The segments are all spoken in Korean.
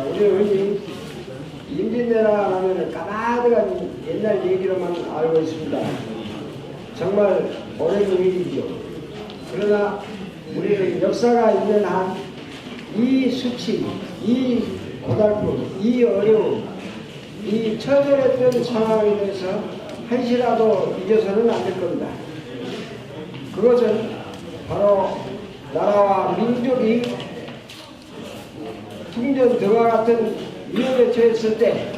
우리 의원님 임진왜란 하면 까마득한 옛날 얘기로만 알고 있습니다. 정말 오래된 일이죠. 그러나 우리는 역사가 있는 한 이 수치, 이 고달픔, 이 어려움, 이 처절했던 상황에 대해서 한시라도 잊어서는 안 될 겁니다. 그것은 바로 나라와 민족이 풍전등화 같은 위험에 처했을 때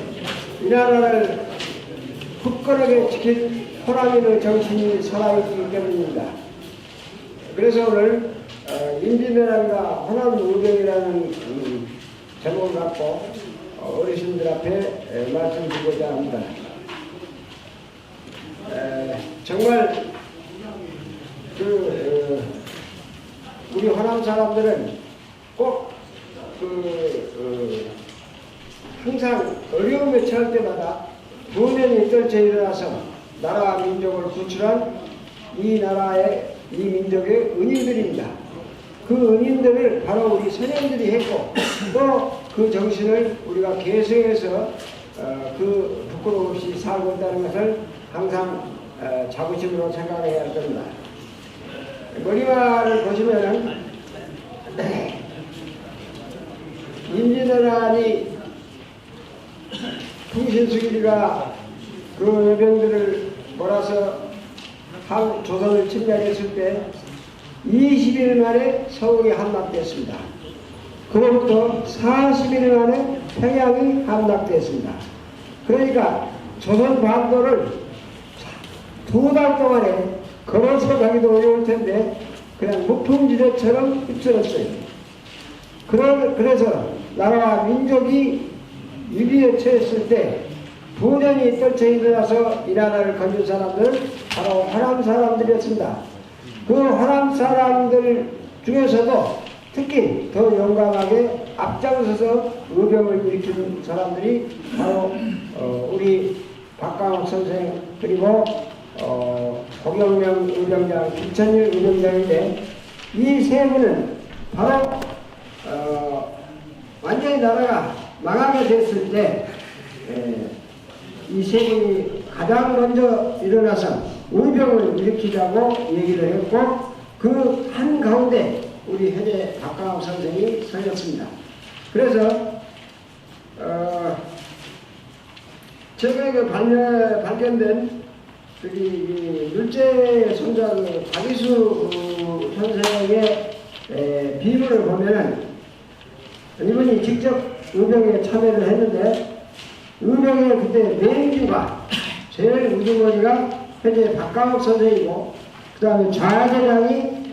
이 나라를 굳건하게 지킨 호랑이의 정신이 살아있기 때문입니다. 그래서 오늘 임진왜란과 호남우병이라는 제목을 갖고 어르신들 앞에 말씀드리고자 합니다. 정말 우리 호남 사람들은 꼭 항상 어려움에 처할 때마다 부면이 떨쳐 일어나서 나라와 민족을 구출한 이 나라의 이 민족의 은인들입니다. 그 은인들을 바로 우리 선현들이 했고 또 그 정신을 우리가 계승해서 그 부끄러움 없이 살고 있다는 것을 항상 자부심으로 생각해야 할 겁니다. 머리말을 보시면은 임진왜란이 풍신수길이가 그 여병들을 몰아서 조선을 침략했을 때 20일 만에 서울이 함락됐습니다. 그로부터 40일 만에 평양이 함락됐습니다. 그러니까 조선 반도를 2달 동안에 걸어서 가기도 어려울 텐데 그냥 무풍지대처럼 휩쓸었어요. 그래서 나라와 민족이 위기에 처했을 때 부전이 떨쳐 일어나서 이 나라를 건진 사람들은 바로 호남 사람들이었습니다. 그 호남 사람들 중에서도 특히 더 용감하게 앞장서서 의병을 일으킨 사람들이 바로 우리 박강옥 선생 그리고 고경명 의병장, 김천일 의병장인데 이 세 분은 바로 완전히 나라가 망하게 됐을 때 이 세 분이 가장 먼저 일어나서 의병을 일으키자고 얘기를 했고 그 한가운데 우리 현재 박강옥 선생이 서였습니다. 그래서 최근에 발견된 저기 율제 손자 박이수 선생의 비문을 보면은 이분이 직접 의병에 참여를 했는데 의병의 그때 메인주가 제일 우두머리가 현재 박강옥 선생이고 그 다음에 좌대장이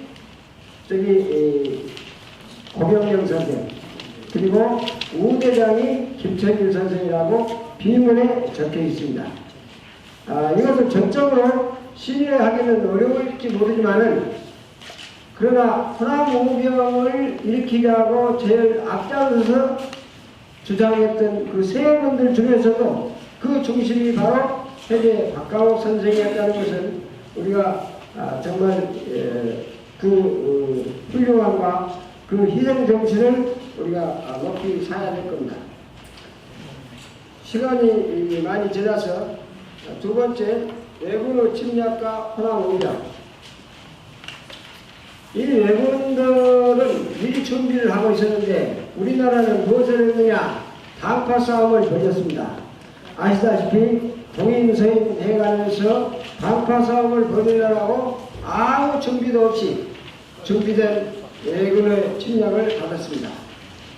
저기 고경영 선생 그리고 우대장이 김천일 선생이라고 비문에 적혀 있습니다. 이것을 전적으로 신뢰하기는 어려울지 모르지만은 그러나 호남우병을 일으키게 하고 제일 앞장서서 주장했던 그 세 분들 중에서도 그 중심이 바로 현재 박강옥 선생이었다는 것은 우리가 정말 그 훌륭함과 그 희생 정신을 우리가 높이 사야 될 겁니다. 시간이 많이 지나서 두 번째 외군의 침략과 호남우병. 이 외군들은 미리 준비를 하고 있었는데 우리나라는 무엇을 했느냐? 당파 싸움을 벌였습니다. 아시다시피 동인서인 해관에서 당파 싸움을 벌이려고 아무 준비도 없이 준비된 외군의 침략을 받았습니다.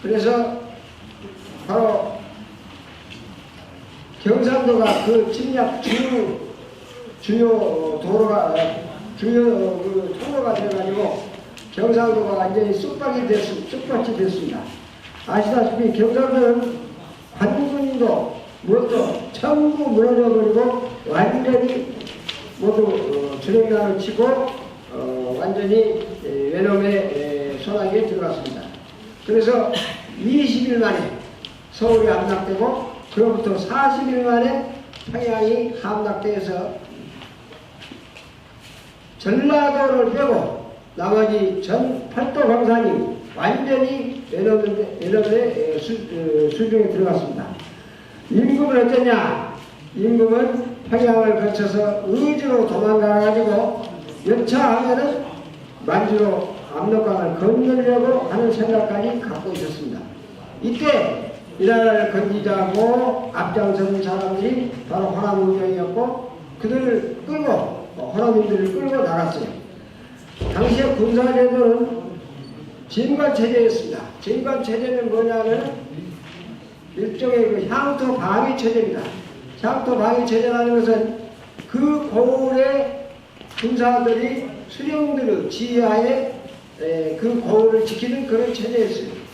그래서 바로 경상도가 그 침략 주요 도로가 그 통로가 돼가지고 경상도가 완전히 쑥밭이 됐습니다. 아시다시피 경상도는 관군도 모두 전부 무너져버리고 완전히 모두 주랭이를 치고 완전히 외놈의 소나기에 들어갔습니다. 그래서 20일 만에 서울이 함락되고 그로부터 40일 만에 평양이 함락돼서 전라도를 빼고 나머지 전 팔도 광산이 완전히 에너의 수중에 들어갔습니다. 임금은 어쩌냐? 임금은 평양을 거쳐서 의주로 도망가가지고 여차하면은 만주로 압록강을 건너려고 하는 생각까지 갖고 있었습니다. 이때 이 나라를 건지자고 앞장서는 사람들이 바로 호남의병이었고 그들을 끌고 호남인들을 끌고 나갔어요. 당시의 군사제도는 진관체제였습니다. 진관체제는 뭐냐면 일종의 그 향토 방위 체제입니다. 향토 방위 체제라는 것은 그 고을의 군사들이 수령들의 지하에 그 고을을 지키는 그런 체제였어요.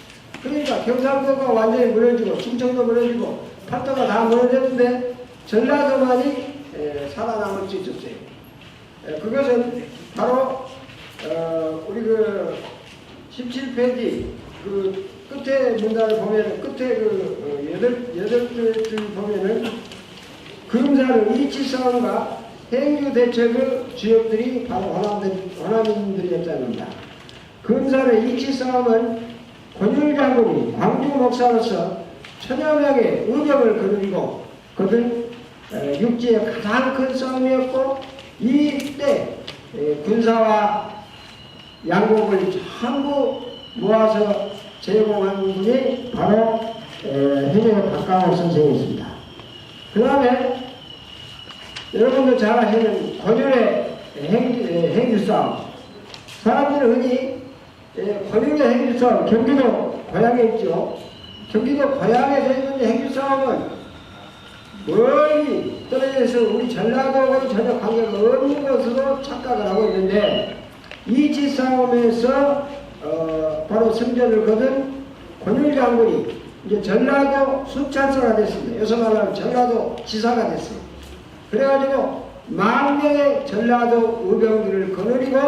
그러니까 경상도가 완전히 무너지고 충청도 무너지고 팔도가 다 무너졌는데 전라도만이 살아남을 수 있었어요. 그것은 바로 우리 그 17페이지 그 끝에 문단을 보면 끝에 그 여덟 줄 보면은 금사는 이치싸움과 행주 대책의 주역들이 바로 호남인들이었다는 겁니다. 금사의 이치싸움은 권율 장군이 광주 목사로서 천여 명의 의병을 거느리고 그들 육지의 가장 큰 싸움이었고 이때 군사와 양곡을 전부 모아서 제공한 분이 바로 현역의 박강옥 선생이었습니다. 그 다음에 여러분도 잘 아시는 권율의 행주싸움. 사람들은 흔히 권율의 행주싸움, 경기도 고향에 있죠. 경기도 고향에서 있는 행주싸움은 멀리 떨어져서 우리 전라도하고 전혀 관계가 없는 것으로 착각을 하고 있는데 이치싸움에서 바로 승전을 거둔 권율 장군이 이제 전라도 순찰서가 됐습니다. 여기서 말하면 전라도 지사가 됐어요. 그래가지고 10,000명의 전라도 의병들을 거느리고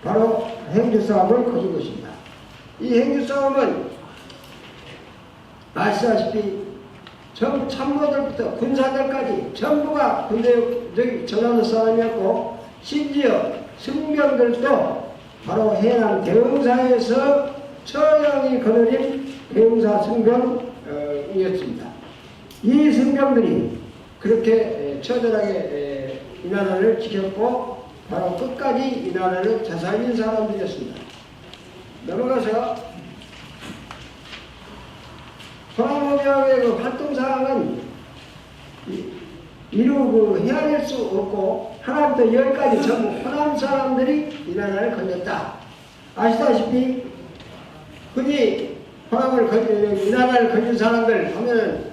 바로 행주싸움을 거둔 것입니다. 이 행주싸움은 아시다시피 참모들부터 군사들까지 전부가 군대 전라도 사람이었고 심지어 승병들도 바로 해남 대흥사에서 처형이 거느린 대흥사 승병이었습니다. 이 승병들이 그렇게 처절하게 이 나라를 지켰고 바로 끝까지 이 나라를 되살린 사람들이었습니다. 넘어가서 호남의병의 그 활동사항은 이루 헤아릴 수 없고 하나부터 10까지 전부 호남 사람들이 이 나라를 건졌다. 아시다시피 흔히 이 나라를 건진 사람들 하면은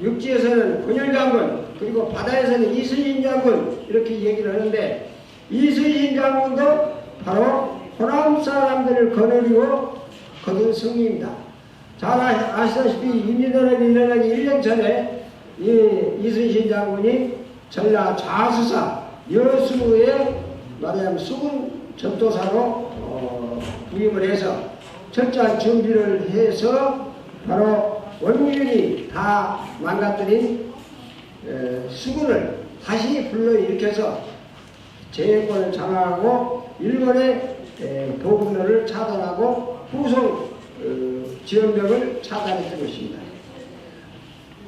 육지에서는 권율 장군 그리고 바다에서는 이순신 장군 이렇게 얘기를 하는데 이순신 장군도 바로 호남 사람들을 거느리고 거둔 승리입니다. 잘 아시다시피 임진왜란이 일어나기 1년 전에 이순신 장군이 전라 좌수사 여수에 말하자면 수군 전도사로 부임을 해서 철저한 준비를 해서 바로 원균이 다 망가뜨린 수군을 다시 불러일으켜서 재권을 장악하고 일본의 보급로를 차단하고 후송 지원병을 차단했던 것입니다.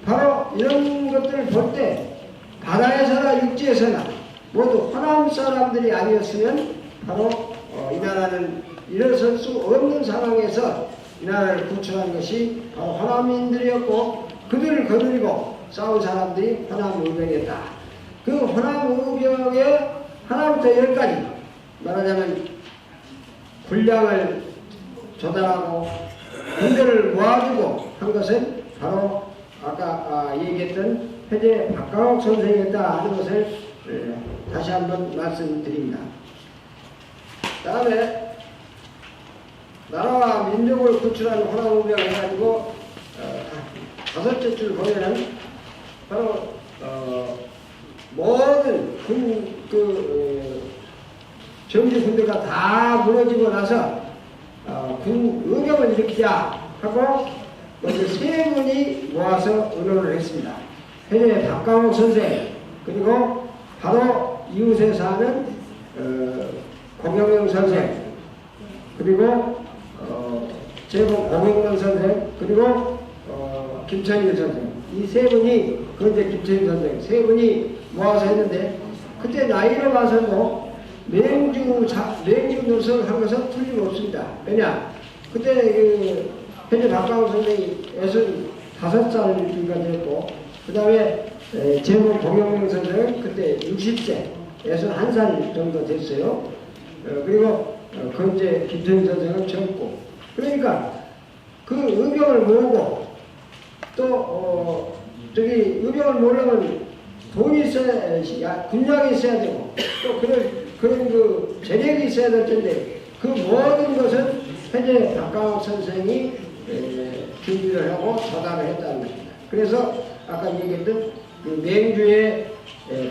바로 이런 것들을 볼 때 바다에서나 육지에서나 모두 호남 사람들이 아니었으면 바로 이 나라는 일어설 수 없는 상황에서 이 나라를 구출한 것이 바로 호남인들이었고 그들을 거느리고 싸운 사람들이 호남의병이었다. 그 호남의병의 하나부터 10까지 말하자면 군량을 조달하고 군대를 모아주고 한 것은 바로 아까 얘기했던 회제 박강옥 선생이었다 하는 것을 다시 한번 말씀드립니다. 다음에 나라와 민족을 구출하는 호남의병 해가지고 5째 줄 보면은 바로 모든 정지 군대가 다 무너지고 나서 군 의병을 일으키자 하고 먼저 3분이 모아서 의논을 했습니다. 현재 박강옥 선생 그리고 바로 이웃에 사는 공영영 선생 그리고 제복 공영명 선생, 그리고 김천일 선생, 이 세 분이, 그 이제 김천일 선생 세 분이 모아서 했는데, 그때 나이로 봐서도 맹주 노선을 한 것은 틀림없습니다. 왜냐? 그때 현재 박광호 선생이 65살인가 됐고, 그 다음에 제목 공영명 선생은 그때 60세, 61살 정도 됐어요. 그리고 그 이제 김천일 선생은 젊고, 그러니까 그 의병을 모으고 또 의병을 모으려면 돈이 있어야, 군량이 있어야 되고, 또 그런 그 재력이 있어야 될 텐데, 그 모든 것은 현재 박광욱 선생이 준비를 하고 조달을 했다는 것입니다. 그래서 아까 얘기했던 그 맹주의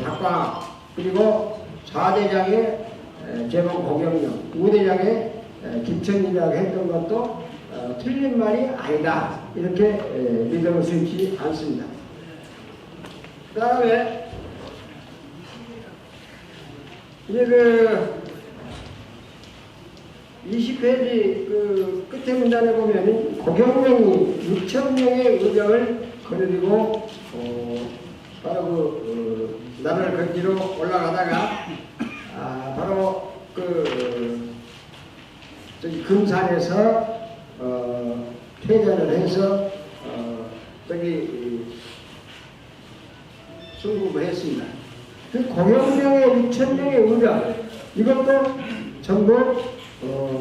박광욱, 그리고 4대장의 제목 공영령, 5대장의 김천이라고 했던 것도 틀린 말이 아니다, 이렇게 믿음을 쓰지 않습니다. 그 다음에 이제 그 20페이지 그 끝에 문단에 보면 고경명이 6,000명의 의병을 거느리고 바로 나를 건지로 올라가다가 바로 저기 금산에서 퇴전을 해서 순국을 했습니다. 그 고경명의 6,000명의 의병, 이것도 전부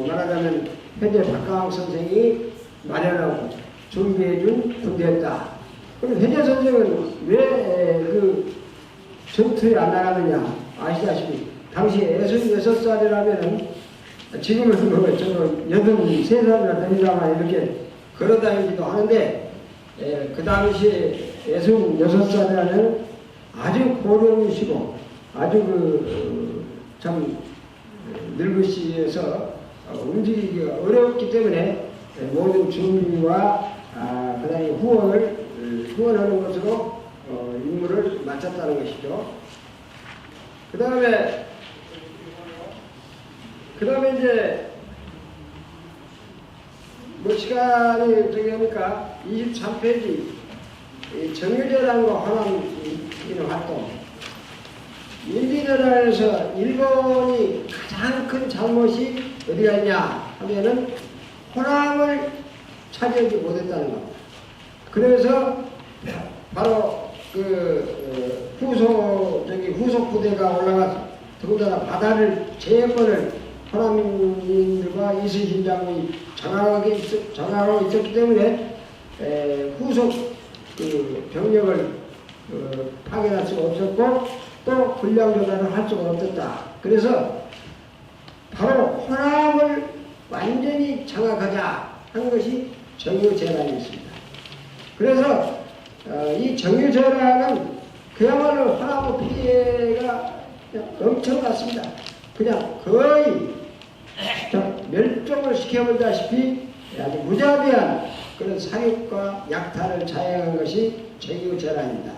말하자면 현재 박광욱 선생이 마련하고 준비해준 군대였다. 그럼 현재 선생은 왜 그 전투에 안 나가느냐? 아시다시피 당시에 66살이라면은 지금은 뭐 저는 83살이나 됩니다만 이렇게 걸어다니기도 하는데, 그 당시에 66살이라는 아주 고령이시고 아주 참 늙으시에서 움직이기가 어렵기 때문에 모든 준비와 그다음에 후원하는 것으로 임무를 마쳤다는 것이죠. 그 다음에 이제 뭐 시간이 저기 하니까 23페이지 정유재단과 호남인의 활동. 인디너라에서 일본이 가장 큰 잘못이 어디가 있냐 하면은 호남을 차지하지 못했다는 겁니다. 그래서 바로 후속 부대가 올라가서 더군다나 바다를 제해권을 호남민들과 이순신 장군이 장악하고 있었기 때문에 후속 병력을 파견할 수가 없었고 또 군량 조달을 할 수가 없었다. 그래서 바로 호남을 완전히 장악하자 한 것이 정유재란이었습니다. 그래서 이 정유재란은 그야말로 호남의 피해가 엄청났습니다. 그냥 거의 멸종을 시켜버리다시피 아주 무자비한 그런 사육과 약탈을 자행한 것이 정유재란입니다.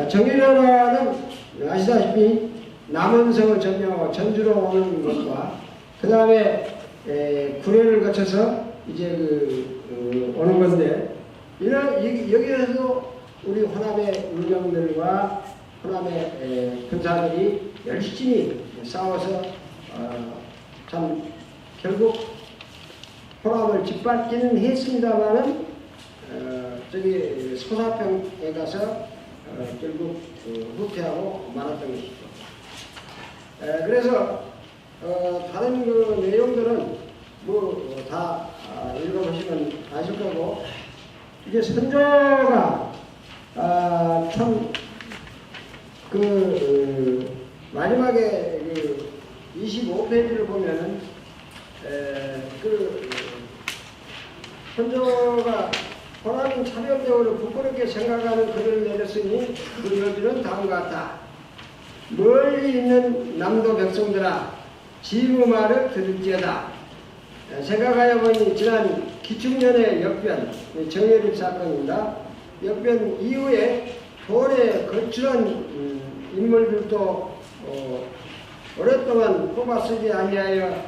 정유재란은 아시다시피 남원성을 점령하고 전주로 오는 것과 그 다음에 구례를 거쳐서 이제 오는 건데, 여기에서도 우리 호남의 울병들과 호남의 군사들이 열심히 싸워서 참 결국 호남을 짓밟기는 했습니다만은 저기 소사평에 가서 결국 후퇴하고 말았던 것이죠. 그래서 다른 그 내용들은 뭐 다 읽어보시면 아실 거고, 이제 선조가 참 마지막에 25페이지를 보면은 선조가 호남인 차별적으로 부끄럽게 생각하는 글을 내렸으니 그 여지는 다음과 같다. 멀리 있는 남도 백성들아, 지부 말을 들을지어다. 생각하여 보니 지난 기충년의 역변, 정예립 사건입니다. 역변 이후에 돌에 거출한 인물들도 오랫동안 뽑아 쓰지 아니하여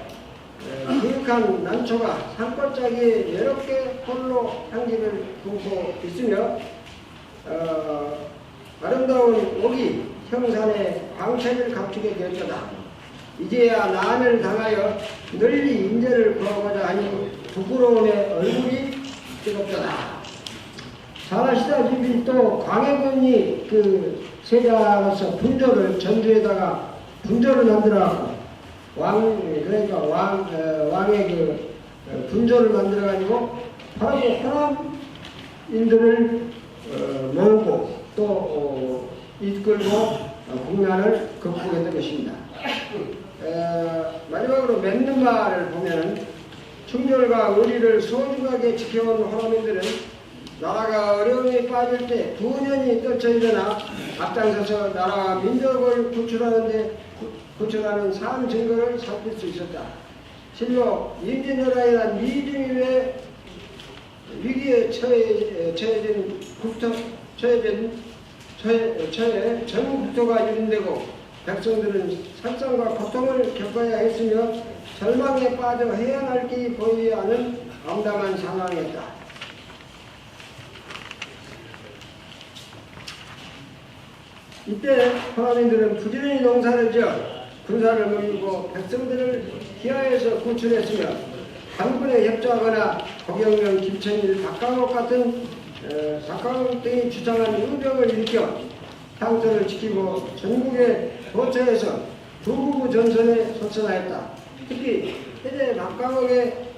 그윽한 난초가 산골짜기에 외롭게 홀로 향기를 품고 있으며 아름다운 옥이 형산에 광채를 감추게 되었다. 이제야 난을 당하여 널리 인재를 구하고자 하니 부끄러움의 얼굴이 뜨겁다. 잘 아시다시피 또 광해군이 그 세자로서 분조를 전주에다가 분조를 만들어갖고 그러니까 왕의 그 분조를 만들어가지고 바로 호남인들을 모으고 또 이끌고 국난을 극복했던 것입니다. 마지막으로 맺는 말을 보면은 충렬과 의리를 소중하게 지켜온 호남인들은 나라가 어려움에 빠질 때 분연히 떨쳐 일어나 앞장서서 나라와 민족을 구출하는 산 증거를 살필 수 있었다. 실로 임진왜란이란 미중일의 위기에 처해진 전 국토가 유린되고 백성들은 살상과 고통을 겪어야 했으며 절망에 빠져 해안할 길이 보이지 않은 암담한 상황이었다. 이때 호남인들은 부지런히 농사를 지어 군사를 모이고 백성들을 기하에서 구출했으며 당군에 협조하거나 고경련, 김천일, 박강옥 같은 박강옥 등이 주장한 의병을 일으켜 향토를 지키고 전국에 거처해서 두부부 전선에 소천하였다. 특히 해제 박강옥의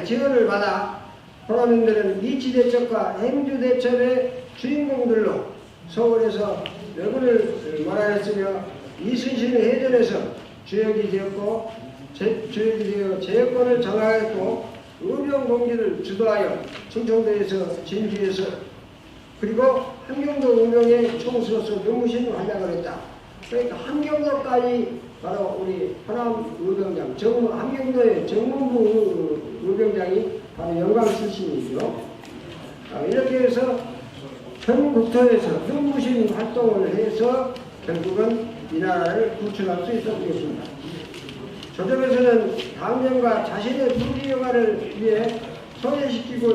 지원을 받아 호남인들은 이치대첩과 행주대첩의 주인공들로 서울에서 왜군을 몰아냈으며 이순신의 해전에서 주역이 되었고 주역이 되어 제여권을 장악했고 의병공기를 주도하여 충청도에서 진주에서 그리고 함경도 운명의 총수로서 눈부신 활약을 했다. 그러니까 함경도까지 바로 우리 호남 의병장 함경도의 정문부 의병장이 바로 영광 출신이죠. 이렇게 해서 전 국토에서 눈부신 활동을 해서 결국은 이 나라를 구출할 수 있었던 것입니다. 조정에서는 당명과 자신의 부귀영화를 위해 소외시키고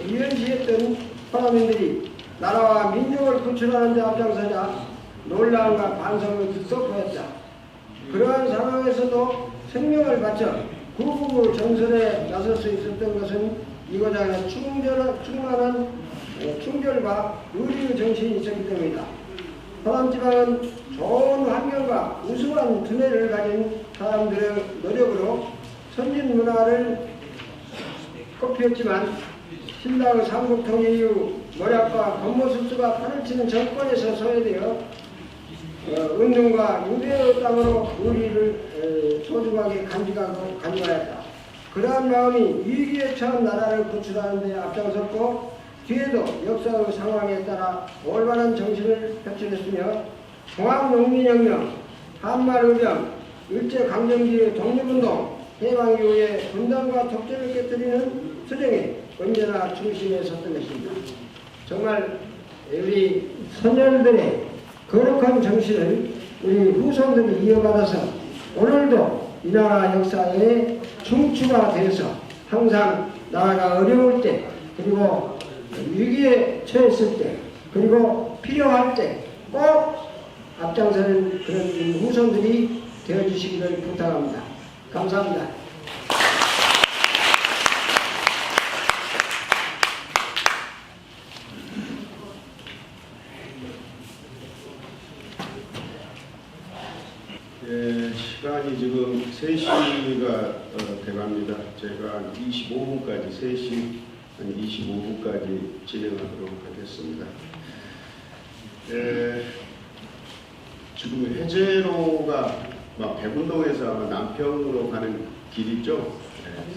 위험시했던 호남인들이 나라와 민족을 구출하는 데 앞장서자 놀라움과 반성을 쏟아냈다. 그러한 상황에서도 생명을 바쳐 구국의 전선에 나설 수 있었던 것은 이거장의 충만한 충절과 의리의 정신이 있었기 때문이다. 호남지방은 좋은 환경과 우수한 두뇌를 가진 사람들의 노력으로 선진 문화를 꽃피웠지만 신라의 삼국통일 이후 모략과 권모술수가 판을 치는 정권에서 소외되어 은둔과 유배의 땅으로 의리를 소중하게 간직하였다. 그러한 마음이 위기에 처한 나라를 구출하는 데 앞장섰고 뒤에도 역사의 상황에 따라 올바른 정신을 펼쳐냈으며 통합농민혁명, 한말의병, 일제강점기의 독립운동, 해방 이후에 분단과 독재를 깨뜨리는 투쟁에 언제나 중심에 섰던 것입니다. 정말 우리 선열들의 거룩한 정신을 우리 후손들이 이어받아서 오늘도 이 나라 역사의 중추가 되어서 항상 나라가 어려울 때 그리고 위기에 처했을 때 그리고 필요할 때 꼭 앞장서는 그런 후손들이 되어주시기를 부탁합니다. 감사합니다. 시간이 지금 3시가 돼갑니다. 제가 한 25분까지 3시 한 25분까지 진행하도록 하겠습니다. 지금 해제로가 백운동에서 아마 남평으로 가는 길이죠.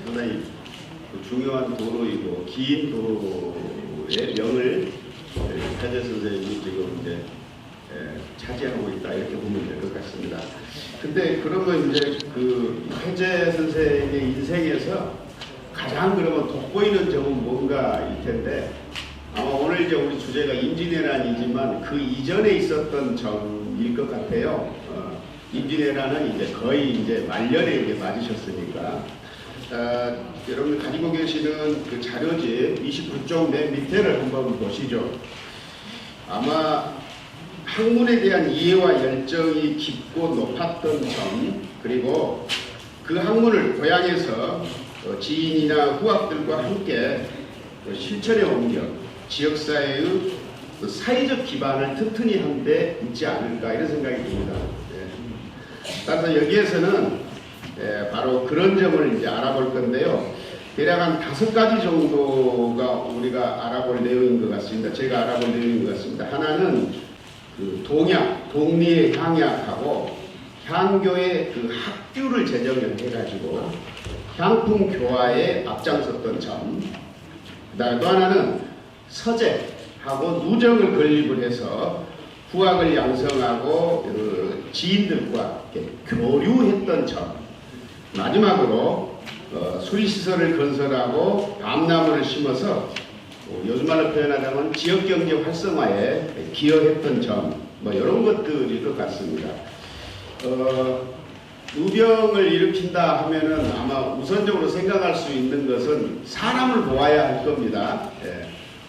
상당히 중요한 도로이고 긴 도로의 명을 해제 선생님이 지금 이제 차지하고 있다 이렇게 보면 될 것 같습니다. 근데 그러면 이제 그 해제 선생의 인생에서 가장 그러면 돋보이는 점은 뭔가일 텐데 아마 오늘 이제 우리 주제가 임진왜란이지만 그 이전에 있었던 점일 것 같아요. 임진왜란은 이제 거의 이제 말년에 이제 맞으셨으니까 여러분 가지고 계시는 그 자료집 29쪽 맨 밑에를 한번 보시죠. 아마 학문에 대한 이해와 열정이 깊고 높았던 점, 그리고 그 학문을 고향에서 지인이나 후학들과 함께 실천에 옮겨 지역사회의 사회적 기반을 튼튼히 한 데 있지 않을까 이런 생각이 듭니다. 따라서 여기에서는 바로 그런 점을 이제 알아볼 건데요. 대략 한 5가지 정도가 우리가 알아볼 내용인 것 같습니다. 제가 알아볼 내용인 것 같습니다. 하나는 그 동약, 동리의 향약하고 향교의 그 학규를 제정을 해가지고 향품 교화에 앞장섰던 점. 그다음에 또 하나는 서재하고 누정을 건립을 해서 후학을 양성하고 그 지인들과 교류했던 점. 마지막으로 수리시설을 건설하고 밤나무를 심어서 요즘 말로 표현하자면 지역경제 활성화에 기여했던 점, 뭐 이런 것들일 것 같습니다. 의병을 일으킨다 하면은 아마 우선적으로 생각할 수 있는 것은 사람을 모아야 할 겁니다.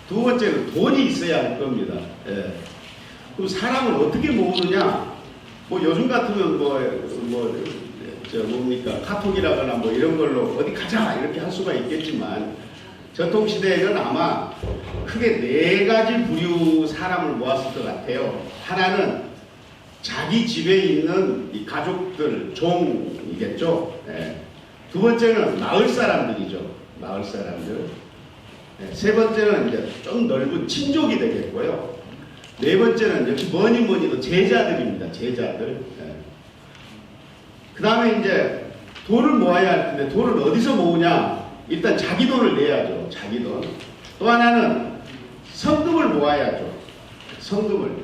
두 번째는 돈이 있어야 할 겁니다. 그럼 사람을 어떻게 모으느냐? 뭐 요즘 같으면 뭡니까 카톡이라거나 뭐 이런 걸로 어디 가자 이렇게 할 수가 있겠지만 전통시대에는 아마 크게 4가지 부류 사람을 모았을 것 같아요. 하나는 자기 집에 있는 이 가족들, 종이겠죠. 두 번째는 마을 사람들이죠. 마을 사람들. 세 번째는 이제 좀 넓은 친족이 되겠고요. 네 번째는 역시 뭐니도 제자들입니다. 제자들. 그 다음에 이제 돈을 모아야 할 텐데 돈을 어디서 모으냐? 일단 자기 돈을 내야죠. 자기 돈. 또 하나는 성금을 모아야죠. 성금을.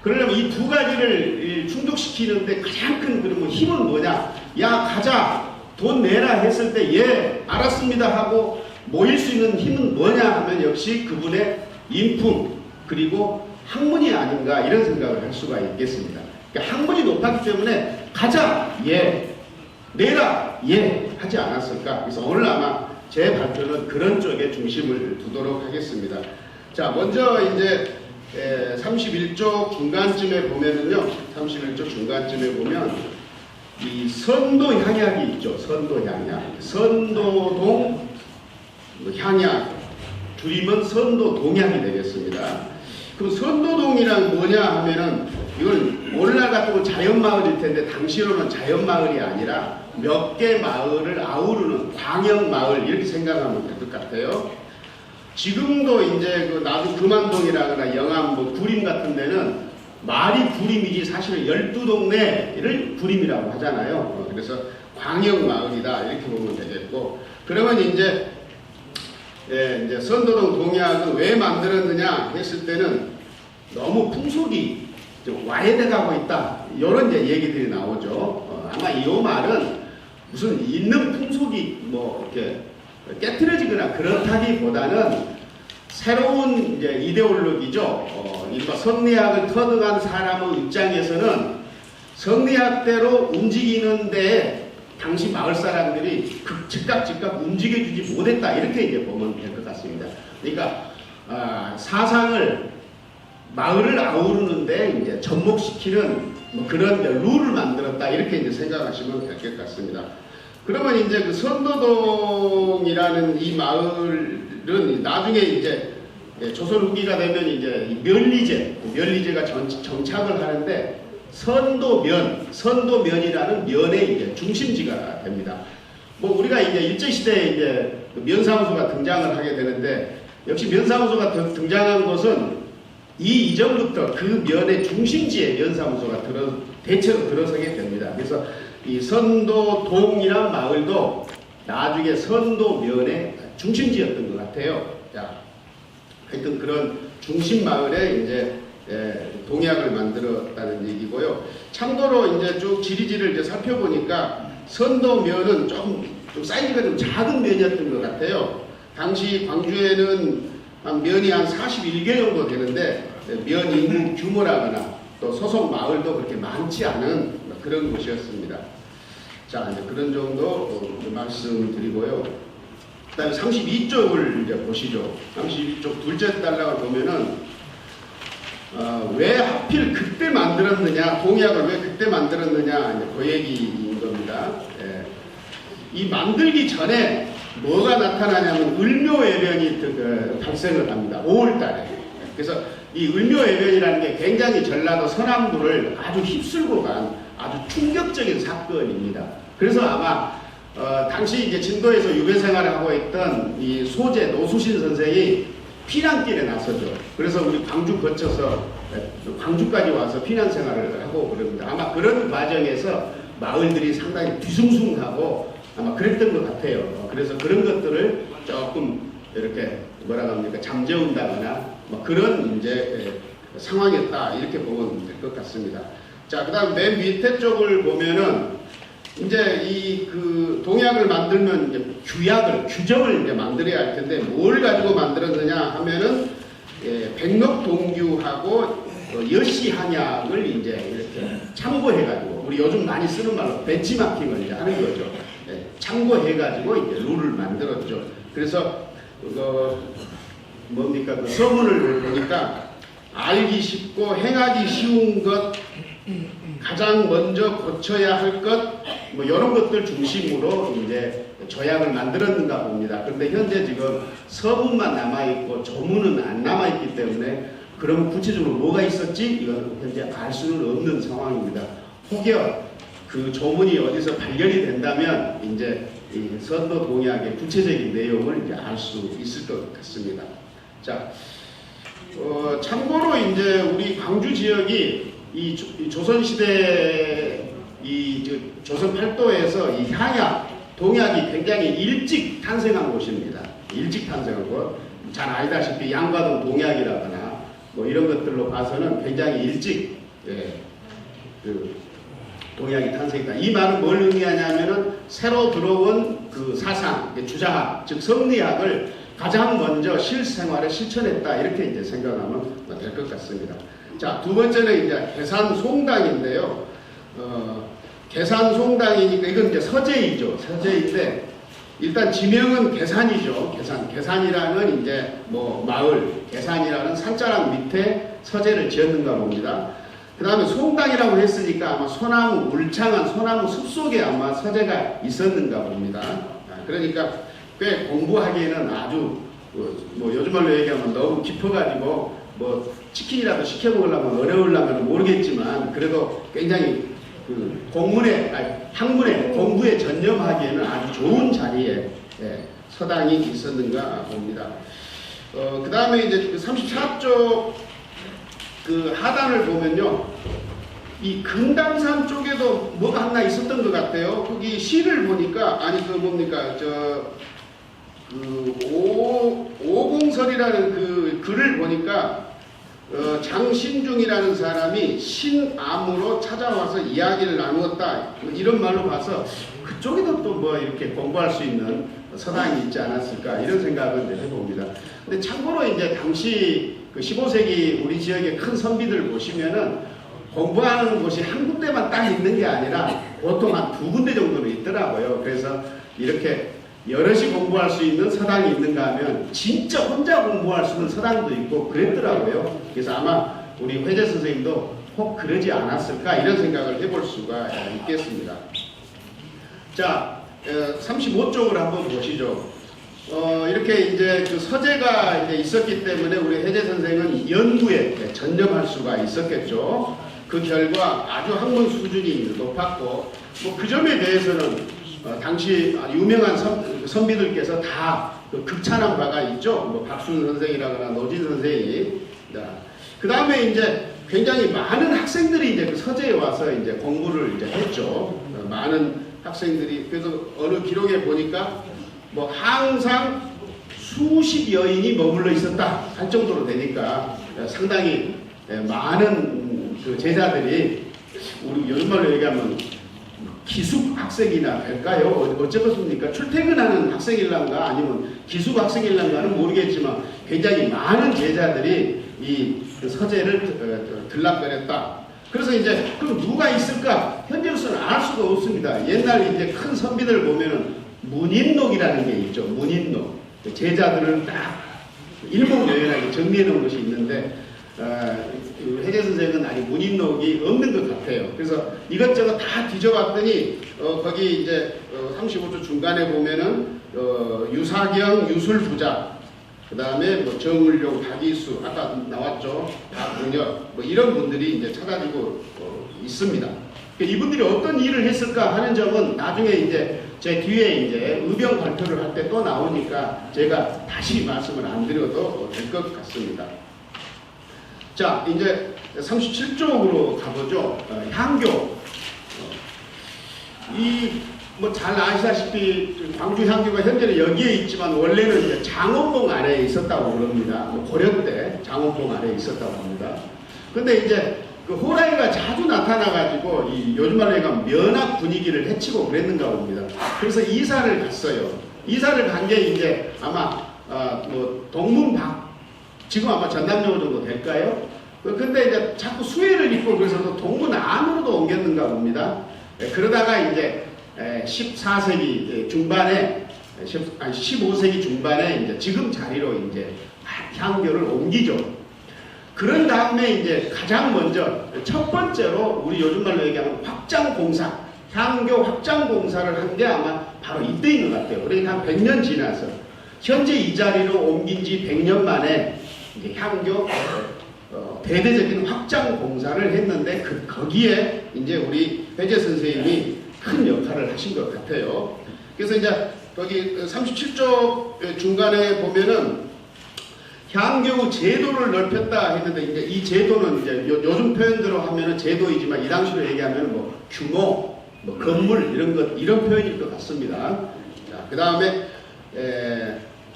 그러려면 이 2가지를 충족시키는데 가장 큰 그런 힘은 뭐냐? 야 가자 돈 내라 했을 때 예 알았습니다 하고 모일 수 있는 힘은 뭐냐 하면 역시 그분의 인품 그리고 학문이 아닌가 이런 생각을 할 수가 있겠습니다. 그러니까 학문이 높았기 때문에 가자 예 내라 예 하지 않았을까. 그래서 오늘 아마 제 발표는 그런 쪽에 중심을 두도록 하겠습니다. 자 먼저 이제 31쪽 중간쯤에 보면은요, 31쪽 중간쯤에 보면 이 선도 향약이 있죠. 선도 향약, 선도동 향약, 줄이면 선도 동약이 되겠습니다. 그럼 선도동이란 뭐냐 하면은 이건 오늘날 같은 자연마을일 텐데 당시로는 자연마을이 아니라 몇 개 마을을 아우르는 광역마을 이렇게 생각하면 될 것 같아요. 지금도 이제 그 나도 금안동이라거나 영암 뭐 구림 같은 데는 말이 구림이지 사실은 12동네를 구림이라고 하잖아요. 그래서 광역마을이다 이렇게 보면 되겠고, 그러면 이제 이제 선도동 동약은 왜 만들었느냐 했을 때는 너무 풍속이 좀 와해돼가고 있다 이런 이제 얘기들이 나오죠. 아마 이 말은 무슨 있는 풍속이 뭐 이렇게 깨트려지거나 그렇다기보다는 새로운 이제 이데올로기죠. 일반 성리학을 터득한 사람의 입장에서는 성리학대로 움직이는데 당시 마을 사람들이 즉각 움직여주지 못했다 이렇게 이제 보면 될 것 같습니다. 그러니까 사상을 마을을 아우르는데 이제 접목시키는 뭐 그런 이제 룰을 만들었다 이렇게 이제 생각하시면 될 것 같습니다. 그러면 이제 그 선도동이라는 이 마을은 나중에 이제 조선 후기가 되면 이제 멸리제가 정착을 하는데 선도면이라는 면의 이제 중심지가 됩니다. 뭐 우리가 이제 일제시대에 이제 면사무소가 등장을 하게 되는데 역시 면사무소가 등장한 것은 이 이전부터 그 면의 중심지에 면사무소가 대체로 들어서게 됩니다. 그래서 이 선도동이란 마을도 나중에 선도면의 중심지였던 것 같아요. 자, 하여튼 그런 중심 마을에 이제 동약을 만들었다는 얘기고요. 참고로 이제 쭉 지리지를 이제 살펴보니까 선도면은 좀 사이즈가 좀 작은 면이었던 것 같아요. 당시 광주에는 면이 한 41개 정도 되는데 면 인구 규모라거나 또 소속 마을도 그렇게 많지 않은 그런 곳이었습니다. 자, 이제 그런 정도 말씀드리고요. 그다음에 32쪽을 이제 보시죠. 32쪽 둘째 단락을 보면은 왜 하필 그때 만들었느냐, 공약을 왜 그때 만들었느냐, 이제 그 얘기인 겁니다. 예. 이 만들기 전에 뭐가 나타나냐면 을묘해변이 발생을 합니다. 5월달에. 그래서 이 을묘해변이라는 게 굉장히 전라도 서남부를 아주 휩쓸고 간 아주 충격적인 사건입니다. 그래서 아마 당시 이제 진도에서 유배 생활을 하고 있던 이 소재 노수신 선생이 피난길에 나서죠. 그래서 우리 광주 거쳐서 광주까지 와서 피난 생활을 하고 그럽니다. 아마 그런 과정에서 마을들이 상당히 뒤숭숭하고 아마 그랬던 것 같아요. 그래서 그런 것들을 조금 이렇게 뭐라고 합니까? 잠재운다거나 뭐 그런 이제 상황이었다 이렇게 보면 될 것 같습니다. 자, 그다음 맨 밑에 쪽을 보면은 이제 이 그 동약을 만들면 이제 규정을 이제 만들어야 할 텐데 뭘 가지고 만들었느냐 하면은 백록동규하고 여시 한약을 이제 이렇게 참고해가지고 우리 요즘 많이 쓰는 말로 벤치마킹을 이제 하는 거죠. 참고해가지고 이제 룰을 만들었죠. 그래서 뭡니까 그 서문을 보니까 알기 쉽고 행하기 쉬운 것, 가장 먼저 고쳐야 할 것, 뭐 이런 것들 중심으로 이제 조약을 만들었는가 봅니다. 그런데 현재 지금 서문만 남아있고 조문은 안 남아있기 때문에 그럼 구체적으로 뭐가 있었지? 이건 현재 알 수는 없는 상황입니다. 혹여 그 조문이 어디서 발견이 된다면 이제 이 선도 동약의 구체적인 내용을 이제 알 수 있을 것 같습니다. 자, 참고로 이제 우리 광주 지역이 이 조선시대 조선 팔도에서 이 향약, 동약이 굉장히 일찍 탄생한 곳입니다. 일찍 탄생한 곳. 잘 알다시피 양과동 동약이라거나 뭐 이런 것들로 봐서는 굉장히 일찍 그 동약이 탄생했다. 이 말은 뭘 의미하냐면은 새로 들어온 그 사상, 주자학, 즉 성리학을 가장 먼저 실생활에 실천했다 이렇게 이제 생각하면 될 것 같습니다. 자, 두 번째는 이제 계산송당인데요. 계산송당이니까 이건 이제 서재이죠. 서재인데 일단 지명은 계산이죠. 계산이라는 이제 뭐 마을, 계산이라는 산자락 밑에 서재를 지었는가 봅니다. 그 다음에 송당이라고 했으니까 아마 소나무, 울창한 소나무 숲속에 아마 서재가 있었는가 봅니다. 그러니까 꽤 공부하기에는 아주 뭐 요즘 말로 얘기하면 너무 깊어가지고 뭐 치킨이라도 시켜 먹으려면 어려우려면 모르겠지만 그래도 굉장히 그 학문에 공부에 전념하기에는 아주 좋은 자리에 서당이 있었는가 봅니다. 그 다음에 이제 그 34쪽 그 하단을 보면요. 이 금담산 쪽에도 뭐가 하나 있었던 것 같아요. 거기 시를 보니까, 아니, 그 뭡니까, 오공설이라는 그 글을 보니까, 장신중이라는 사람이 신암으로 찾아와서 이야기를 나누었다. 이런 말로 봐서 그쪽에도 또 뭐 이렇게 공부할 수 있는 서당이 있지 않았을까. 이런 생각을 해봅니다. 근데 참고로 이제 당시 그 15세기 우리 지역의 큰 선비들 보시면은 공부하는 곳이 한 군데만 딱 있는 게 아니라 보통 한 두 군데 정도는 있더라고요. 그래서 이렇게 여럿이 공부할 수 있는 서당이 있는가 하면 진짜 혼자 공부할 수 있는 서당도 있고 그랬더라고요. 그래서 아마 우리 회재 선생님도 혹 그러지 않았을까 이런 생각을 해볼 수가 있겠습니다. 자, 35쪽을 한번 보시죠. 이렇게 이제 그 서재가 이제 있었기 때문에 우리 회재 선생은 연구에 전념할 수가 있었겠죠. 그 결과 아주 학문 수준이 높았고, 뭐 그 점에 대해서는 당시 유명한 선비들께서 다 그 극찬한 바가 있죠. 뭐 박순 선생이라거나 노진 선생이. 그 다음에 이제 굉장히 많은 학생들이 이제 그 서재에 와서 이제 공부를 이제 했죠. 많은 학생들이. 그래서 어느 기록에 보니까 뭐 항상 수십 여인이 머물러 있었다 할 정도로 되니까 상당히 많은 그 제자들이 우리 요즘 말로 얘기하면 기숙 학생이나 될까요? 어쩌겠습니까? 출퇴근하는 학생일란가 아니면 기숙 학생일란가는 모르겠지만 굉장히 많은 제자들이 이 서재를 들락거렸다. 그래서 이제 그럼 누가 있을까? 현재로서는 알 수가 없습니다. 옛날 이제 큰 선비들 보면은 문인록이라는 게 있죠. 문인록. 제자들을 딱 일목요연하게 정리해 놓은 것이 있는데 해제 선생은 아직 문인록이 없는 것 같아요. 그래서 이것저것 다 뒤져봤더니 거기 이제 35조 중간에 보면은 유사경, 유술부자, 그 다음에 뭐 정을용, 박이수, 아까 나왔죠. 박은혁, 뭐 이런 분들이 이제 찾아지고 있습니다. 이분들이 어떤 일을 했을까 하는 점은 나중에 이제 제 뒤에 이제 의병 발표를 할 때 또 나오니까 제가 다시 말씀을 안 드려도 될 것 같습니다. 자, 이제 37쪽으로 가보죠. 향교. 뭐 잘 아시다시피 광주 향교가 현재는 여기에 있지만 원래는 이제 장원봉 아래에 있었다고 그럽니다. 고려 때 장원봉 아래에 있었다고 합니다. 근데 이제 그 호랑이가 자주 나타나가지고 요즘 말로 얘기하면 면학 분위기를 해치고 그랬는가 봅니다. 그래서 이사를 갔어요. 이사를 간 게 이제 아마 뭐 동문박 지금 아마 전남여고 정도 될까요? 근데 이제 자꾸 수혜를 입고 그래서 또 동문 안으로도 옮겼는가 봅니다. 그러다가 이제 14세기 중반에 15세기 중반에 이제 지금 자리로 이제 향교를 옮기죠. 그런 다음에 이제 가장 먼저 첫 번째로 우리 요즘 말로 얘기하면 확장공사, 향교 확장공사를 한 게 아마 바로 이때인 것 같아요. 그러니까 한 100년 지나서 현재 이 자리로 옮긴 지 100년 만에 이제 향교 대대적인 확장공사를 했는데 거기에 이제 우리 해제 선생님이 큰 역할을 하신 것 같아요. 그래서 이제 거기 37쪽 중간에 보면은 향교 제도를 넓혔다 했는데 이제 이 제도는 이제 요즘 표현대로 하면은 제도이지만 이 당시로 얘기하면 뭐 규모, 뭐 건물 이런 표현일 것 같습니다. 자, 그 다음에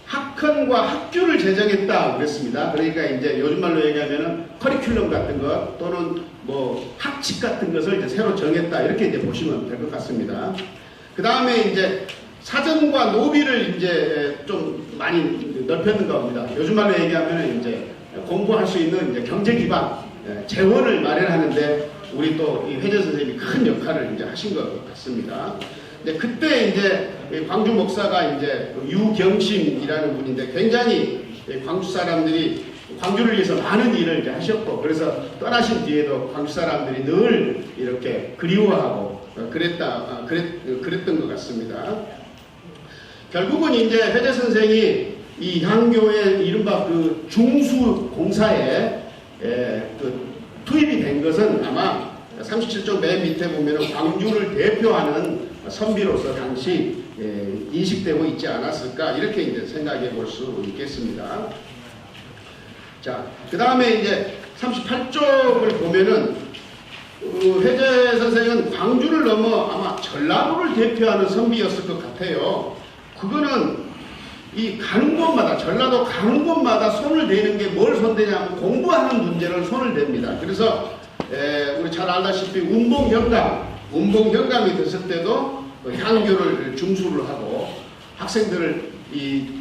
학헌과 학규를 제정했다 그랬습니다. 그러니까 이제 요즘 말로 얘기하면은 커리큘럼 같은 것 또는 뭐 학칙 같은 것을 이제 새로 정했다 이렇게 이제 보시면 될 것 같습니다. 그 다음에 이제 사전과 노비를 이제 좀 많이 넓혔는가 봅니다. 요즘 말로 얘기하면 이제 공부할 수 있는 이제 경제 기반 재원을 마련하는데 우리 또 이 회재 선생님이 큰 역할을 이제 하신 것 같습니다. 이제 그때 이제 광주 목사가 이제 유경심이라는 분인데 굉장히 광주 사람들이 광주를 위해서 많은 일을 이제 하셨고 그래서 떠나신 뒤에도 광주 사람들이 늘 이렇게 그리워하고 그랬던 것 같습니다. 결국은 이제 회재 선생이 이 향교의 이른바 그 중수 공사에 투입이 된 것은 아마 37쪽 맨 밑에 보면은 광주를 대표하는 선비로서 당시 인식되고 있지 않았을까 이렇게 이제 생각해 볼 수 있겠습니다. 자, 그 다음에 이제 38쪽을 보면은 회재 선생은 광주를 넘어 아마 전라도를 대표하는 선비였을 것 같아요. 그거는 이 가는 곳마다 전라도 가는 곳마다 손을 대는 게 뭘 손대냐면 공부하는 문제를 손을 댑니다. 그래서 우리 잘 알다시피 운봉현감이 됐을 때도 향교를 중수를 하고 학생들을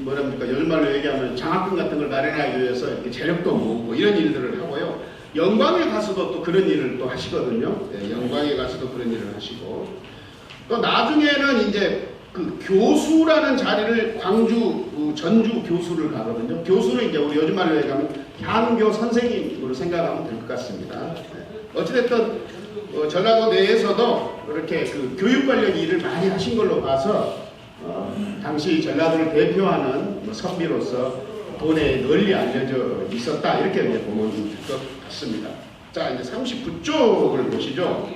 뭐랍니까 요즘 말로 얘기하면 장학금 같은 걸 마련하기 위해서 이렇게 재력도 모으고 이런 일들을 하고요. 영광에 가서도 또 그런 일을 또 하시거든요. 영광에 가서도 그런 일을 하시고 또 나중에는 이제 그 교수라는 자리를 광주 전주 교수를 가거든요. 교수는 이제 우리 요즘 말로 얘기하면 향교 선생님으로 생각하면 될 것 같습니다. 어찌됐든 전라도 내에서도 그렇게 그 교육 관련 일을 많이 하신 걸로 봐서 당시 전라도를 대표하는 선비로서 도내에 널리 알려져 있었다 이렇게 이제 보면 될 것 같습니다. 자, 이제 39쪽을 보시죠.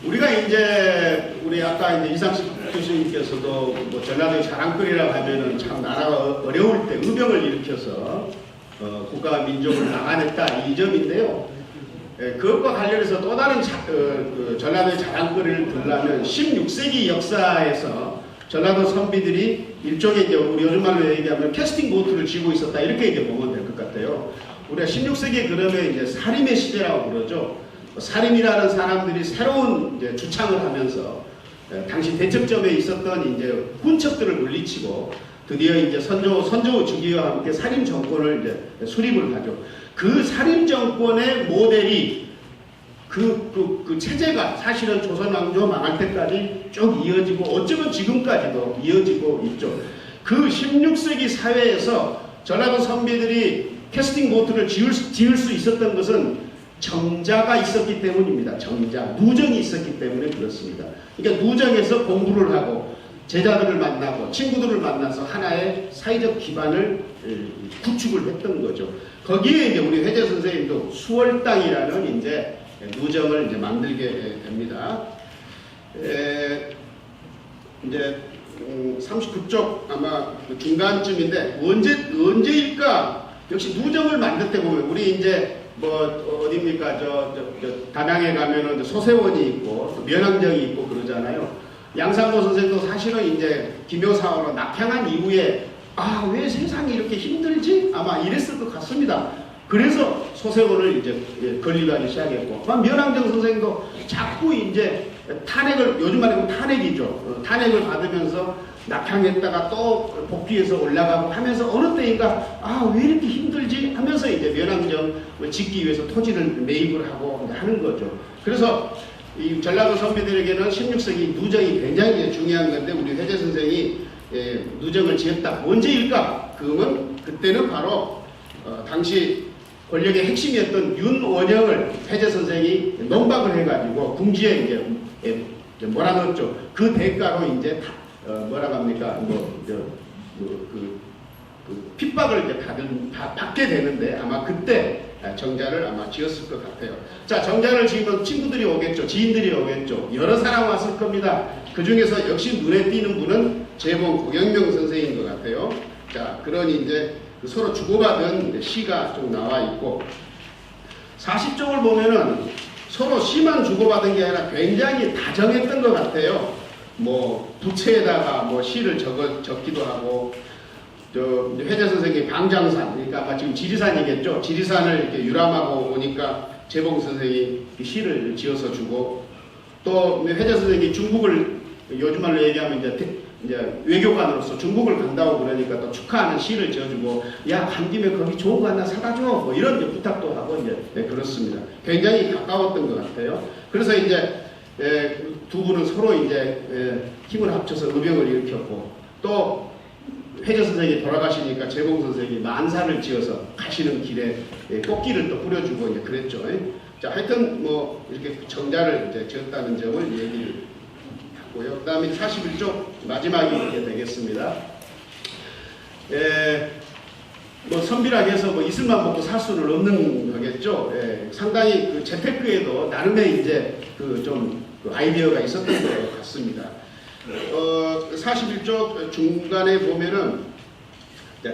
우리가 이제 우리 아까 이제 이상식 교수님께서도 뭐 전라도의 자랑거리라고 하면은 참 나라가 어려울 때 의병을 일으켜서 국가와 민족을 나가냈다 이 점인데요. 그것과 관련해서 또 다른 전라도의 자랑거리를 들려면 16세기 역사에서 전라도 선비들이 일종의 이제 우리 요즘 말로 얘기하면 캐스팅 보트를 쥐고 있었다 이렇게 이제 보면 될 것 같아요. 우리가 16세기에 그러면 이제 사림의 시대라고 그러죠. 사림이라는 사람들이 새로운 이제 주창을 하면서 당시 대첩점에 있었던 이제 훈척들을 물리치고 드디어 이제 선조 주기와 함께 사림 정권을 이제 수립을 하죠. 그 사림 정권의 모델이 그 체제가 사실은 조선 왕조 망할 때까지 쭉 이어지고 어쩌면 지금까지도 이어지고 있죠. 그 16세기 사회에서 전라도 선비들이 캐스팅 보트를 지을 수 있었던 것은 정자가 있었기 때문입니다. 정자, 누정이 있었기 때문에 그렇습니다. 그러니까 누정에서 공부를 하고 제자들을 만나고 친구들을 만나서 하나의 사회적 기반을 구축을 했던 거죠. 거기에 이제 우리 회재 선생님도 수월당이라는 이제 누정을 이제 만들게 됩니다. 이제 39쪽 아마 중간쯤인데 언제일까? 역시 누정을 만들 때 보면 우리 이제 뭐 어디입니까? 저 담양에 가면은 소세원이 있고 또 면왕정이 있고 그러잖아요. 양상도 선생도 사실은 이제 기묘사화로 낙향한 이후에 아, 왜 세상이 이렇게 힘들지? 아마 이랬을 것 같습니다. 그래서 소세원을 이제 건립하기 시작했고, 면왕정 선생도 자꾸 이제 탄핵을, 요즘 말하면 탄핵이죠. 탄핵을 받으면서 낙향했다가 또 복귀해서 올라가고 하면서 어느 때인가 아, 왜 이렇게 힘들지? 하면서 이제 면왕정 짓기 위해서 토지를 매입을 하고 하는 거죠. 그래서 이 전라도 선비들에게는 16세기 누정이 굉장히 중요한 건데 우리 회재 선생이 누정을 지었다. 언제일까? 그때는 바로 당시 권력의 핵심이었던 윤원영을 회재 선생이 농박을 해가지고 궁지에 이제 몰아넣었죠. 그 대가로 이제 뭐라고 합니까? 핍박을 이제 받게 되는데 아마 그때 정자를 아마 지었을 것 같아요. 자, 정자를 지으면 친구들이 오겠죠. 지인들이 오겠죠. 여러 사람 왔을 겁니다. 그 중에서 역시 눈에 띄는 분은 재봉 고경명 선생인 것 같아요. 자, 그러니 이제 서로 주고받은 시가 좀 나와 있고 40쪽을 보면은 서로 시만 주고받은 게 아니라 굉장히 다정했던 것 같아요. 뭐 부채에다가 뭐 시를 적기도 하고 회재 선생님이 방장산, 그러니까 아마 지금 지리산이겠죠. 지리산을 이렇게 유람하고 오니까 재봉 선생이 시를 지어서 주고 또 회재 선생님이 중국을 요즘 말로 얘기하면 이제 외교관으로서 중국을 간다고 그러니까 또 축하하는 시를 지어주고 야, 간 김에 거기 좋은 거 하나 사다 줘. 뭐 이런 이제 부탁도 하고 이제 그렇습니다. 굉장히 가까웠던 것 같아요. 그래서 이제 두 분은 서로 이제 힘을 합쳐서 의병을 일으켰고 또 회재 선생이 돌아가시니까 재봉 선생이 만사를 지어서 가시는 길에 꽃길을 또 뿌려주고 이제 그랬죠. 자, 하여튼 뭐 이렇게 정자를 이제 지었다는 점을 얘기를 하고요. 그 다음에 41쪽 마지막이 이렇게 되겠습니다. 뭐 선비라고 해서 뭐 이슬만 먹고 살 수는 없는 거겠죠. 상당히 그 재테크에도 나름의 이제 좀 아이디어가 있었던 것 같습니다. 41쪽 중간에 보면은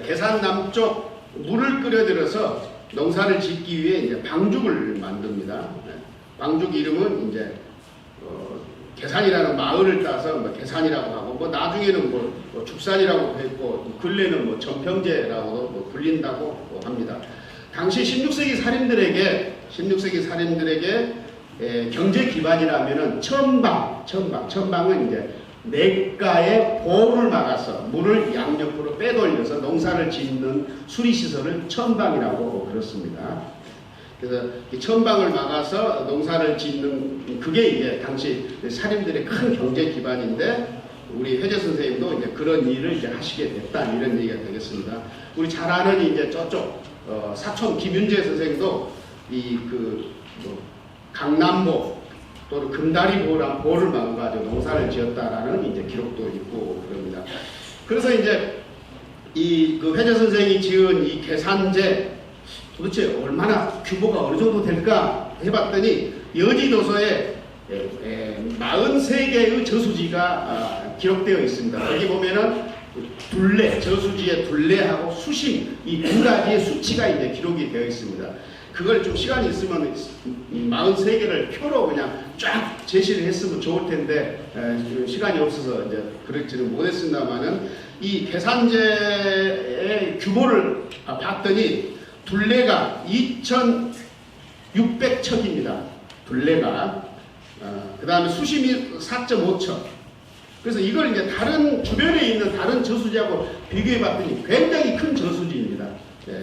계산 남쪽 물을 끓여들여서 농사를 짓기 위해 이제 방죽을 만듭니다. 방죽 이름은 이제 계산이라는 마을을 따서 뭐 계산이라고 하고 뭐 나중에는 뭐 죽산이라고 했고 근래는 뭐 전평제라고도 뭐 불린다고 합니다. 당시 16세기 살인들에게 경제 기반이라면은 천방은 이제 냇가에 보를 막아서 물을 양옆으로 빼돌려서 농사를 짓는 수리시설을 천방이라고 그렇습니다. 그래서 이 천방을 막아서 농사를 짓는 그게 이제 당시 살인들의 큰 경제 기반인데 우리 회재 선생님도 이제 그런 일을 이제 하시게 됐다 이런 얘기가 되겠습니다. 우리 잘 아는 이제 저쪽 사촌 김윤재 선생도 강남보 또는 금다리보란 보를 막아가지고 농사를 지었다라는 이제 기록도 있고 그럽니다. 그래서 이제 그 회재 선생이 지은 이 계산제 도대체 얼마나 규모가 어느 정도 될까 해봤더니 여지도서에 43개의 저수지가 기록되어 있습니다. 여기 보면은 둘레, 저수지의 둘레하고 수심 이 두 가지의 수치가 이제 기록이 되어 있습니다. 그걸 좀 시간이 있으면 43개를 표로 그냥 쫙 제시를 했으면 좋을 텐데 시간이 없어서 이제 그렇지는 못했습니다만은 이 계산제의 규모를 봤더니 둘레가 2,600척입니다. 둘레가 그 다음에 수심이 4.5척. 그래서 이걸 이제 다른 주변에 있는 다른 저수지하고 비교해 봤더니 굉장히 큰 저수지입니다.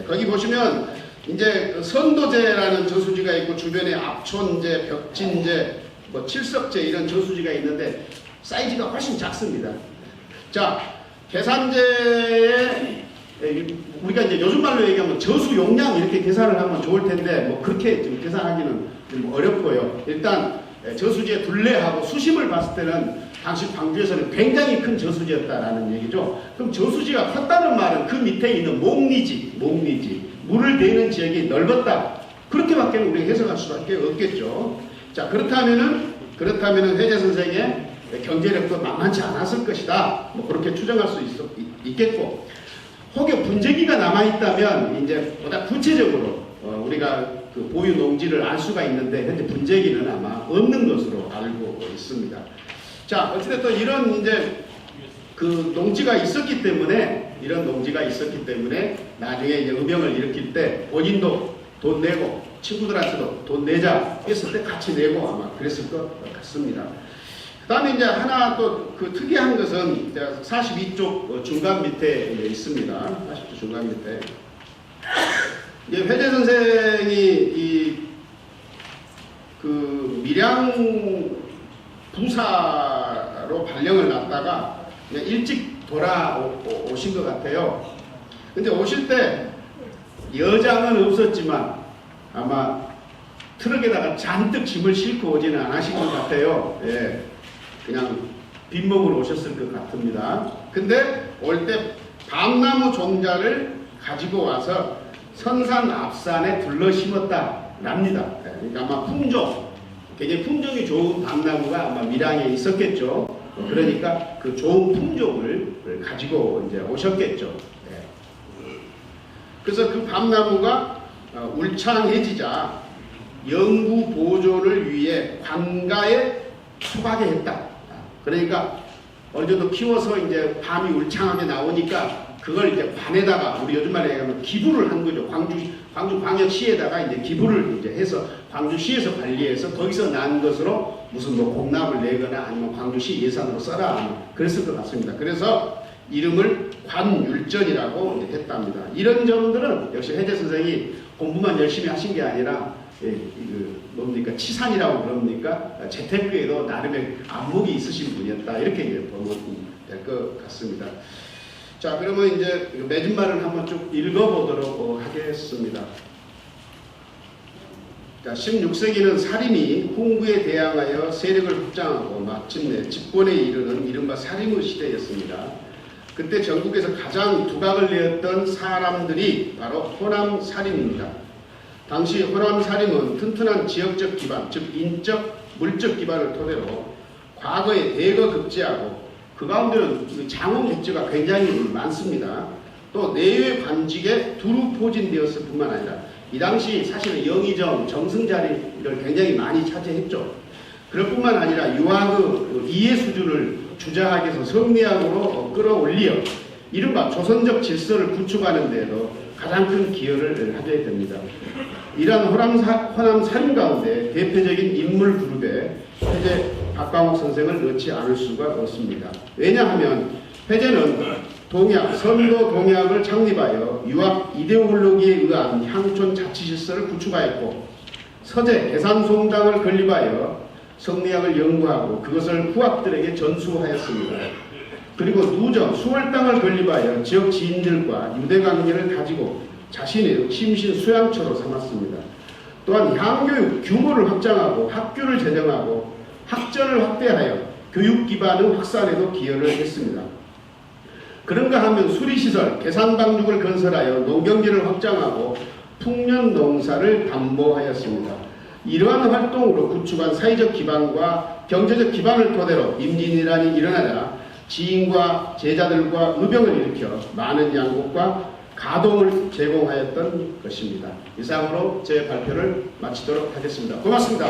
거기 보시면 이제 그 선도제라는 저수지가 있고 주변에 압촌제, 벽진제, 뭐 칠석제 이런 저수지가 있는데 사이즈가 훨씬 작습니다. 자, 계산제에 우리가 이제 요즘 말로 얘기하면 저수 용량 이렇게 계산을 하면 좋을 텐데 뭐 그렇게 지금 계산하기는 좀 어렵고요. 일단 저수지의 둘레하고 수심을 봤을 때는 당시 광주에서는 굉장히 큰 저수지였다라는 얘기죠. 그럼 저수지가 컸다는 말은 그 밑에 있는 목리지, 물을 대는 지역이 넓었다. 그렇게밖에 우리가 해석할 수밖에 없겠죠. 자, 그렇다면은 회재 선생의 경제력도 만만치 않았을 것이다. 뭐 그렇게 추정할 수 있겠고, 혹여 분재기가 남아있다면 이제 보다 구체적으로 우리가 그 보유 농지를 알 수가 있는데 현재 분재기는 아마 없는 것으로 알고 있습니다. 자, 어찌됐든 이런 이제 그 농지가 있었기 때문에 나중에 이제 의병을 일으킬 때 본인도 돈 내고 친구들한테도 돈 내자 했을 때 같이 내고 아마 그랬을 것 같습니다. 그 다음에 이제 하나 또 그 특이한 것은 42쪽 중간 밑에 있습니다. 40쪽 중간 밑에. 이제 회재 선생이 그 밀양 부사로 발령을 났다가 일찍 돌아오신 것 같아요. 근데 오실 때 여장은 없었지만 아마 트럭에다가 잔뜩 짐을 싣고 오지는 않으신 것 같아요. 예, 그냥 빈몸으로 오셨을 것 같습니다. 근데 올 때 밤나무 종자를 가지고 와서 선산 앞산에 둘러 심었다랍니다. 그러니까 아마 품종, 굉장히 품종이 좋은 밤나무가 아마 밀양에 있었겠죠. 그러니까 그 좋은 품종을 가지고 이제 오셨겠죠. 그래서 그 밤나무가 울창해지자 영구 보존을 위해 관가에 수박에 했다. 그러니까 어느 정도 키워서 이제 밤이 울창하게 나오니까 그걸 이제 관에다가 우리 요즘 말에 얘기하면 기부를 한 거죠. 광주 광역시에다가 이제 기부를 이제 해서 광주시에서 관리해서 거기서 난 것으로 무슨 뭐 공납을 내거나 아니면 광주시 예산으로 써라 그랬을 것 같습니다. 그래서 이름을 관율전이라고 이제 했답니다. 이런 점들은 역시 회재 선생이 공부만 열심히 하신 게 아니라 뭡니까 치산이라고 그럽니까 재테크에도 나름의 안목이 있으신 분이었다 이렇게 이제 보면 될 것 같습니다. 자, 그러면 이제 맺은말을 한번 쭉 읽어보도록 하겠습니다. 자, 16세기는 사림이 훈구에 대항하여 세력을 확장하고 마침내 집권에 이르는 이른바 사림의 시대였습니다. 그때 전국에서 가장 두각을 내었던 사람들이 바로 호남 사림입니다. 당시 호남 사림은 튼튼한 지역적 기반, 즉 인적, 물적 기반을 토대로 과거에 대거 급제하고 그 가운데는 장원 백제가 굉장히 많습니다. 또 내외 관직에 두루 포진되었을 뿐만 아니라 이 당시 사실은 영의정, 정승자리를 굉장히 많이 차지했죠. 그럴 뿐만 아니라 유학의 이해 수준을 주저하게 해서 성리학으로 끌어올리어 이른바 조선적 질서를 구축하는 데에도 가장 큰 기여를 하게 됩니다. 이러한 호남 살인 가운데 대표적인 인물 그룹에 회재 박광옥 선생을 넣지 않을 수가 없습니다. 왜냐하면 회재는 선도 동약을 창립하여 유학 이데올로기에 의한 향촌 자치질서를 구축하였고 서재 계산송당을 건립하여 성리학을 연구하고 그것을 후학들에게 전수하였습니다. 그리고 누정, 수월당을 건립하여 지역 지인들과 유대관계를 가지고 자신의 심신 수양처로 삼았습니다. 또한 향교육 규모를 확장하고 학교를 제정하고 학전을 확대하여 교육 기반의 확산에도 기여를 했습니다. 그런가 하면 수리시설, 계산방죽을 건설하여 농경지를 확장하고 풍년 농사를 담보하였습니다. 이러한 활동으로 구축한 사회적 기반과 경제적 기반을 토대로 임진왜란이 일어나자 지인과 제자들과 의병을 일으켜 많은 양곡과 가동을 제공하였던 것입니다. 이상으로 제 발표를 마치도록 하겠습니다. 고맙습니다.